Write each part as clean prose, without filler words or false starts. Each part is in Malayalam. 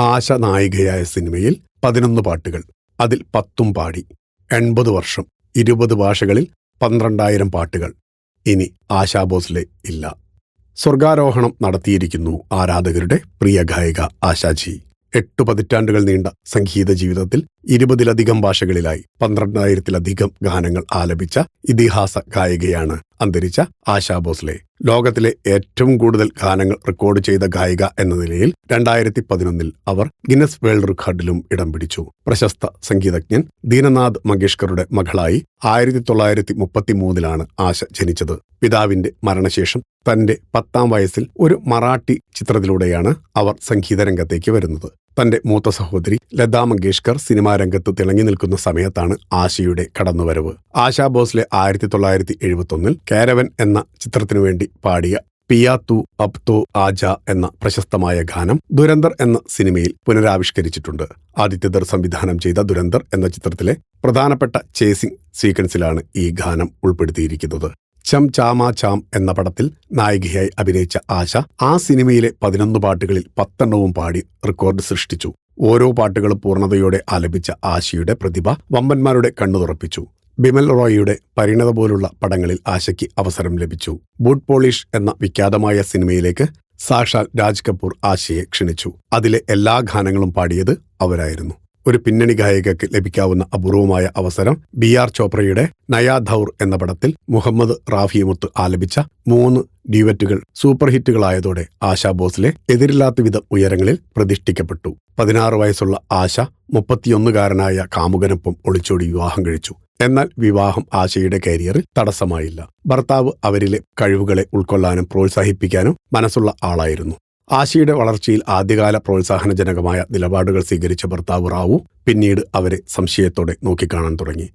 ആശ നായികയായ സിനിമയിൽ 11 പാട്ടുകൾ, അതിൽ 10 പാടി. 80 വർഷം, 20 ഭാഷകളിൽ 12,000 പാട്ടുകൾ. ഇനി ആശാ ഭോസ്ലെ ഇല്ല. സ്വർഗാരോഹണം നടത്തിയിരിക്കുന്നു ആരാധകരുടെ പ്രിയ ഗായിക ആശാജി. 8 പതിറ്റാണ്ടുകൾ നീണ്ട സംഗീത ജീവിതത്തിൽ 20-ലധികം ഭാഷകളിലായി 12,000-ലധികം ഗാനങ്ങൾ ആലപിച്ച ഇതിഹാസ ഗായികയാണ് അന്തരിച്ച ആശാ ഭോസ്ലെ. ലോകത്തിലെ ഏറ്റവും കൂടുതൽ ഗാനങ്ങൾ റെക്കോർഡ് ചെയ്ത ഗായിക എന്ന നിലയിൽ 2011 അവർ ഗിന്നസ് വേൾഡ് റെക്കോർഡിലും ഇടം പിടിച്ചു. പ്രശസ്ത സംഗീതജ്ഞൻ ദീനനാഥ് മങ്കേഷ്കറുടെ മകളായി 1933 ആശ ജനിച്ചത്. പിതാവിന്റെ മരണശേഷം തന്റെ 10ാം വയസ്സിൽ ഒരു മറാഠി ചിത്രത്തിലൂടെയാണ് അവർ സംഗീത രംഗത്തേക്ക് വരുന്നത്. തന്റെ മൂത്ത സഹോദരി ലതാ മങ്കേഷ്കർ സിനിമാ രംഗത്ത് തിളങ്ങി നിൽക്കുന്ന സമയത്താണ് ആശയുടെ കടന്നുവരവ്. ആശാ ഭോസ്ലെ 1971 കാരവൻ എന്ന ചിത്രത്തിനു വേണ്ടി പാടിയ പിയാ തു അബ് തോ ആജ എന്ന പ്രശസ്തമായ ഗാനം ദുരന്തർ എന്ന സിനിമയിൽ പുനരാവിഷ്കരിച്ചിട്ടുണ്ട്. ആദിത്യദർ സംവിധാനം ചെയ്ത ദുരന്തർ എന്ന ചിത്രത്തിലെ പ്രധാനപ്പെട്ട ചേസിംഗ് സീക്വൻസിലാണ് ഈ ഗാനം ഉൾപ്പെടുത്തിയിരിക്കുന്നത്. ചം ചാമാ ചാം എന്ന പടത്തിൽ നായികയായി അഭിനയിച്ച ആശ ആ സിനിമയിലെ 11 പാട്ടുകളിൽ 10 പാടി റെക്കോർഡ് സൃഷ്ടിച്ചു. ഓരോ പാട്ടുകളും പൂർണ്ണതയോടെ ആലപിച്ച ആശയുടെ പ്രതിഭ വമ്പന്മാരുടെ കണ്ണു തുറപ്പിച്ചു. ബിമൽ റോയിയുടെ പരിണത പോലുള്ള പടങ്ങളിൽ ആശയ്ക്ക് അവസരം ലഭിച്ചു. ബൂട്ട് പോളിഷ് എന്ന വിഖ്യാതമായ സിനിമയിലേക്ക് സാക്ഷാൽ രാജ് കപൂർ ആശയെ ക്ഷണിച്ചു. അതിലെ എല്ലാ ഗാനങ്ങളും പാടിയത് അവരായിരുന്നു. ഒരു പിന്നണി ഗായികയ്ക്ക് ലഭിക്കാവുന്ന അപൂർവമായ അവസരം ബി.ആർ. ചോപ്രയുടെ നയാ ധൗർ എന്ന പടത്തിൽ മുഹമ്മദ് റാഫിയുമൊത്ത് ആലപിച്ച 3 ഡ്യുവറ്റുകൾ സൂപ്പർ ഹിറ്റുകളായതോടെ ആശാ ഭോസ്ലെ എതിരില്ലാത്ത വിധം ഉയരങ്ങളിൽ പ്രതിഷ്ഠിക്കപ്പെട്ടു. 16 വയസ്സുള്ള ആശ 31-കാരനായ കാമുകനൊപ്പം ഒളിച്ചോടി വിവാഹം കഴിച്ചു. എന്നാൽ വിവാഹം ആശയുടെ കരിയറിൽ തടസ്സമായില്ല. ഭർത്താവ് അവരിലെ കഴിവുകളെ ഉൾക്കൊള്ളാനും പ്രോത്സാഹിപ്പിക്കാനും മനസ്സുള്ള ആളായിരുന്നു. ആശയുടെ വളർച്ചയിൽ ആദ്യകാല പ്രോത്സാഹനജനകമായ നിലപാടുകൾ സ്വീകരിച്ച ഭർത്താവ് റാവു പിന്നീട് അവരെ സംശയത്തോടെ നോക്കിക്കാണാൻ തുടങ്ങി.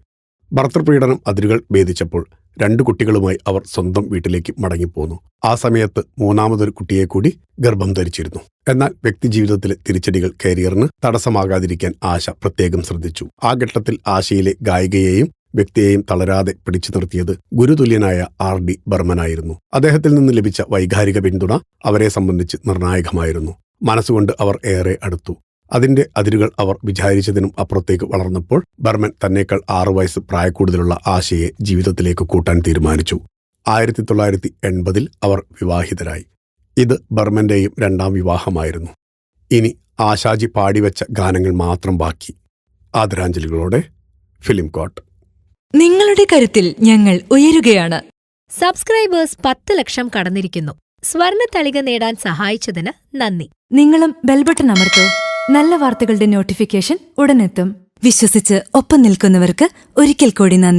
ഭർത്തൃപീഡനം അതിരുകൾ ഭേദിച്ചപ്പോൾ 2 കുട്ടികളുമായി അവർ സ്വന്തം വീട്ടിലേക്ക് മടങ്ങിപ്പോന്നു. ആ സമയത്ത് 3ാമതൊരു കുട്ടിയെ കൂടി ഗർഭം ധരിച്ചിരുന്നു. എന്നാൽ വ്യക്തിജീവിതത്തിലെ തിരിച്ചടികൾ കരിയറിന് തടസ്സമാകാതിരിക്കാൻ ആശ പ്രത്യേകം ശ്രദ്ധിച്ചു. ആ ഘട്ടത്തിൽ ആശയിലെ ഗായികയെയും വ്യക്തിയെയും തളരാതെ പിടിച്ചു നിർത്തിയത് ഗുരുതുല്യനായ R.D. ബർമനായിരുന്നു. അദ്ദേഹത്തിൽ നിന്ന് ലഭിച്ച വൈകാരിക പിന്തുണ അവരെ സംബന്ധിച്ച് നിർണായകമായിരുന്നു. മനസ്സുകൊണ്ട് അവർ ഏറെ അടുത്തു. അതിന്റെ അതിരുകൾ അവർ വിചാരിച്ചതിനും അപ്പുറത്തേക്ക് വളർന്നപ്പോൾ ബർമൻ തന്നേക്കാൾ 6 വയസ്സ് പ്രായക്കൂടുതലുള്ള ആശയെ ജീവിതത്തിലേക്ക് കൂട്ടാൻ തീരുമാനിച്ചു. 1980 അവർ വിവാഹിതരായി. ഇത് ബർമന്റെയും 2ാം വിവാഹമായിരുന്നു. ഇനി ആശാജി പാടിവെച്ച ഗാനങ്ങൾ മാത്രം ബാക്കി. ആദരാഞ്ജലികളോടെ ഫിലിം കോട്ട്. നിങ്ങളുടെ കരുത്തിൽ ഞങ്ങൾ ഉയരുകയാണ്. സബ്സ്ക്രൈബേഴ്സ് 10 ലക്ഷം കടന്നിരിക്കുന്നു. സ്വർണ്ണ തളിക നേടാൻ സഹായിച്ചതിന് നന്ദി. നിങ്ങളും ബെൽബട്ടൺ അമർത്തോ. നല്ല വാർത്തകളുടെ നോട്ടിഫിക്കേഷൻ ഉടനെത്തും. വിശ്വസിച്ച് ഒപ്പം നിൽക്കുന്നവർക്ക് ഒരിക്കൽ കൂടി നന്ദി.